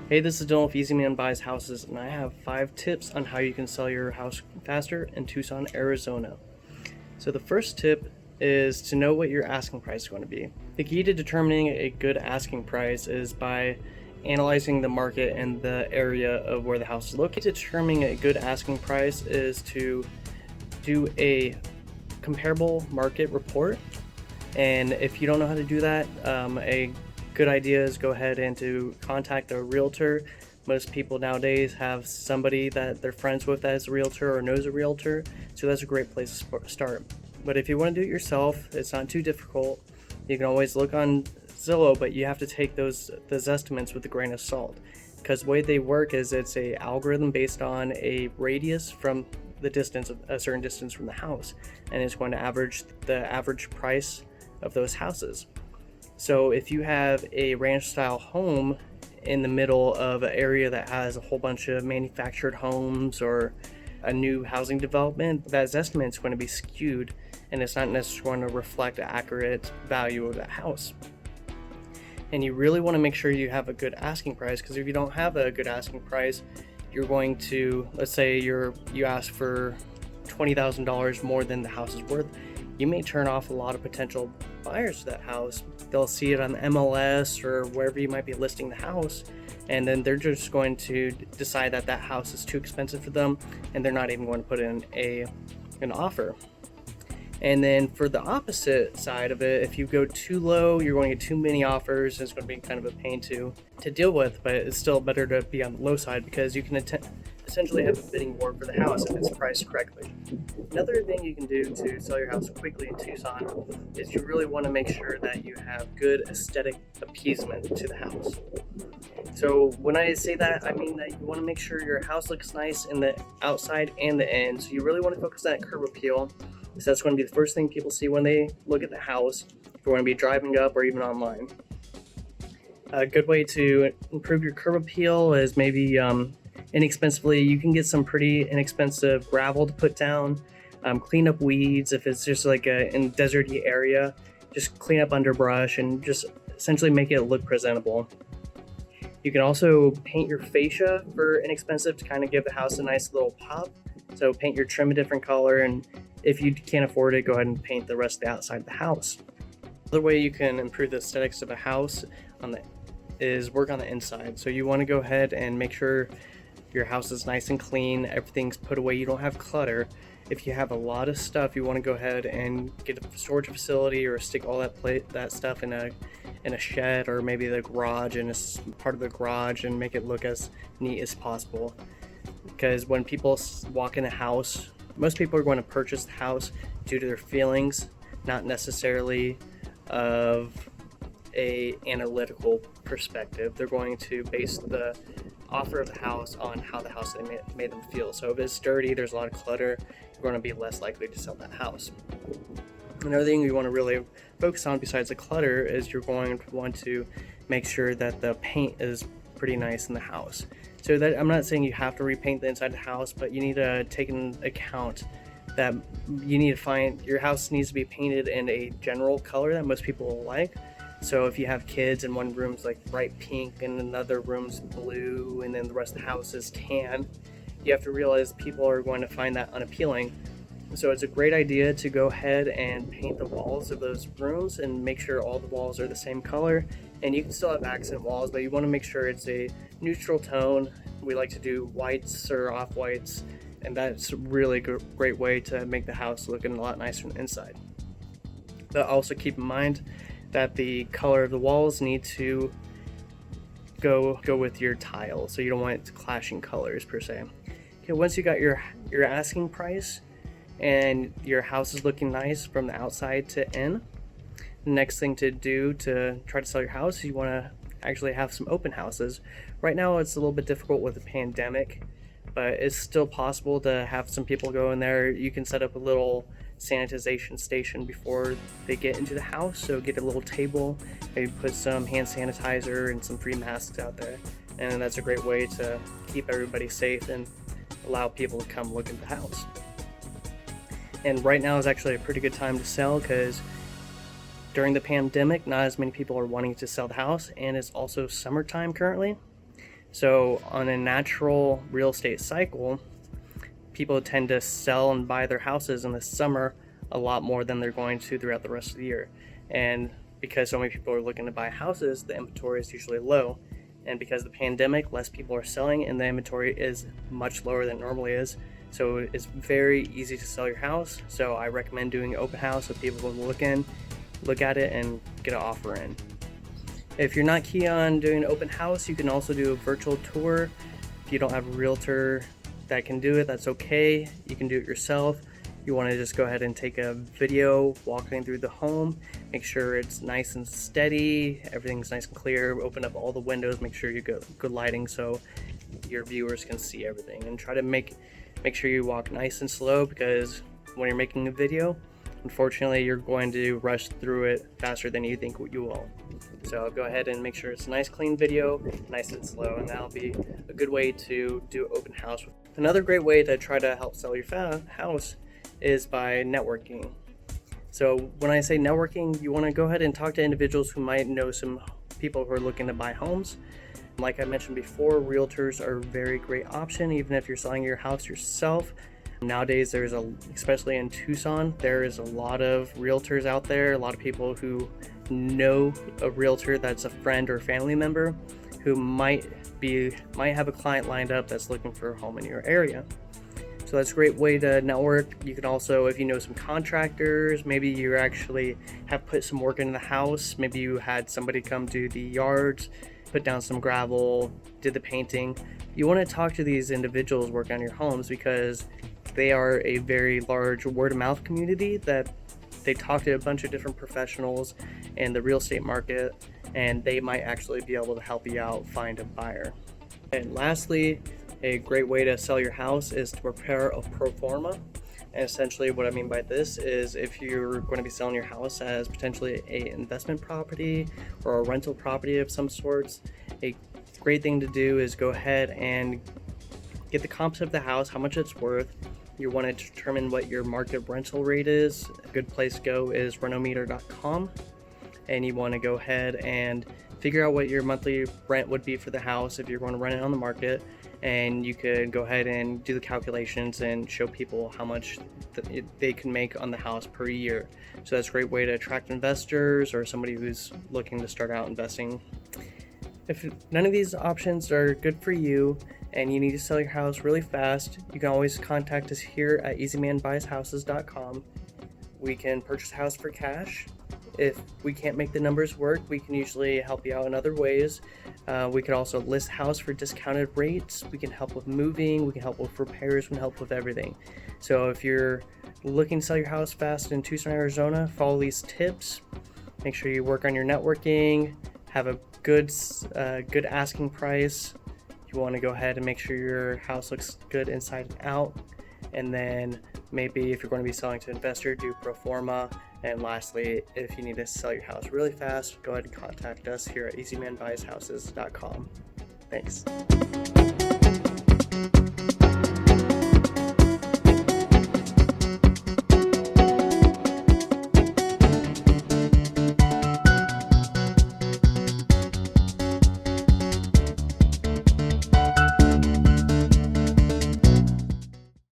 Hey, this is Dylan with Easy Man Buys Houses, and I have 5 tips on how you can sell your house faster in Tucson, Arizona. So the first tip is to know what your asking price is going to be. The key to determining a good asking price is by analyzing the market and the area of where the house is located. Determining a good asking price is to do a comparable market report. And if you don't know how to do that, a good idea is go ahead and to contact a realtor. Most people nowadays have somebody that they're friends with as a realtor or knows a realtor, so that's a great place to start. But if you want to do it yourself, it's not too difficult. You can always look on Zillow, but you have to take those estimates with a grain of salt, because the way they work is it's a algorithm based on a radius from the distance of a certain distance from the house, and it's going to average the average price of those houses. So if you have a ranch style home in the middle of an area that has a whole bunch of manufactured homes or a new housing development, that estimate is going to be skewed, and it's not necessarily going to reflect the accurate value of that house. And you really want to make sure you have a good asking price, because if you don't have a good asking price, you're going to, let's say you ask for $20,000 more than the house is worth, you may turn off a lot of potential buyers to that house. They'll see it on the MLS or wherever you might be listing the house, and then they're just going to decide that that house is too expensive for them, and they're not even going to put in an offer. And then for the opposite side of it, if you go too low, you're going to get too many offers, and it's going to be kind of a pain to deal with, but it's still better to be on the low side, because you can essentially have a bidding war for the house if it's priced correctly. Another thing you can do to sell your house quickly in Tucson is you really want to make sure that you have good aesthetic appeasement to the house. So when I say that, I mean that you want to make sure your house looks nice in the outside and the end. So you really want to focus on that curb appeal, because that's going to be the first thing people see when they look at the house, if you're going to be driving up or even online. A good way to improve your curb appeal is maybe inexpensively, you can get some pretty inexpensive gravel to put down, clean up weeds. If it's just like in a deserty area, just clean up underbrush and just essentially make it look presentable. You can also paint your fascia for inexpensive to kind of give the house a nice little pop. So paint your trim a different color, and if you can't afford it, go ahead and paint the rest of the outside of the house. Another way you can improve the aesthetics of a house is work on the inside. So you want to go ahead and make sure your house is nice and clean, everything's put away, you don't have clutter. If you have a lot of stuff, you want to go ahead and get a storage facility or stick all that stuff in a shed, or maybe the garage, and it's part of the garage, and make it look as neat as possible. Because when people walk in a house, most people are going to purchase the house due to their feelings, not necessarily of a analytical perspective. They're going to base the offer of the house on how the house made them feel. So if it's dirty, there's a lot of clutter, you're going to be less likely to sell that house. Another thing you want to really focus on besides the clutter is you're going to want to make sure that the paint is pretty nice in the house. So that, I'm not saying you have to repaint the inside of the house, but you need to take into account that you need to find your house needs to be painted in a general color that most people will like. So if you have kids and one room's like bright pink and another room's blue and then the rest of the house is tan, you have to realize people are going to find that unappealing. So it's a great idea to go ahead and paint the walls of those rooms and make sure all the walls are the same color. And you can still have accent walls, but you want to make sure it's a neutral tone. We like to do whites or off-whites, and that's a really great way to make the house look a lot nicer from the inside. But also keep in mind that the color of the walls need to go with your tile, so you don't want it to clashing colors per se. Okay, once you got your asking price and your house is looking nice from the outside to in, the next thing to do to try to sell your house is you want to actually have some open houses. Right now it's a little bit difficult with the pandemic, but it's still possible to have some people go in there. You can set up a little sanitization station before they get into the house, so get a little table, maybe put some hand sanitizer and some free masks out there, and that's a great way to keep everybody safe and allow people to come look at the house. And right now is actually a pretty good time to sell, because during the pandemic not as many people are wanting to sell the house, and it's also summertime currently, So on a natural real estate cycle, people tend to sell and buy their houses in the summer a lot more than they're going to throughout the rest of the year. And because so many people are looking to buy houses, the inventory is usually low. And because of the pandemic, less people are selling and the inventory is much lower than it normally is. So it's very easy to sell your house. So I recommend doing an open house so people can look at it and get an offer in. If you're not keen on doing an open house, you can also do a virtual tour. If you don't have a realtor that can do it, that's okay. You can do it yourself. You want to just go ahead and take a video walking through the home, make sure it's nice and steady, everything's nice and clear, open up all the windows, make sure you get good lighting so your viewers can see everything, and try to make sure you walk nice and slow, because when you're making a video, unfortunately you're going to rush through it faster than you think you will. So go ahead and make sure it's a nice clean video, nice and slow, and that'll be a good way to do an open house. Another great way to try to help sell your house is by networking. So when I say networking, you want to go ahead and talk to individuals who might know some people who are looking to buy homes. Like I mentioned before, realtors are a very great option, even if you're selling your house yourself. Nowadays, especially in Tucson, there is a lot of realtors out there, a lot of people who know a realtor that's a friend or family member who might have a client lined up that's looking for a home in your area. So that's a great way to network. You can also, if you know some contractors, maybe you actually have put some work into the house, maybe you had somebody come do the yards, put down some gravel, did the painting. You want to talk to these individuals working on your homes, because they are a very large word of mouth community that they talk to a bunch of different professionals in the real estate market, and they might actually be able to help you out find a buyer. And lastly, a great way to sell your house is to prepare a pro forma. And essentially what I mean by this is, if you're going to be selling your house as potentially an investment property or a rental property of some sorts, a great thing to do is go ahead and get the comps of the house, how much it's worth. You want to determine what your market rental rate is. A good place to go is renometer.com, and you want to go ahead and figure out what your monthly rent would be for the house if you're going to rent it on the market. And you could go ahead and do the calculations and show people how much they can make on the house per year. So that's a great way to attract investors or somebody who's looking to start out investing. If none of these options are good for you and you need to sell your house really fast, you can always contact us here at easymanbuyshouses.com. We can purchase a house for cash. If we can't make the numbers work, we can usually help you out in other ways. We can also list house for discounted rates. We can help with moving. We can help with repairs. We can help with everything. So if you're looking to sell your house fast in Tucson, Arizona, follow these tips. Make sure you work on your networking. Have a good asking price. You want to go ahead and make sure your house looks good inside and out. And then maybe if you're going to be selling to an investor, do pro forma. And lastly, if you need to sell your house really fast, go ahead and contact us here at easymanbuyshouses.com. Thanks.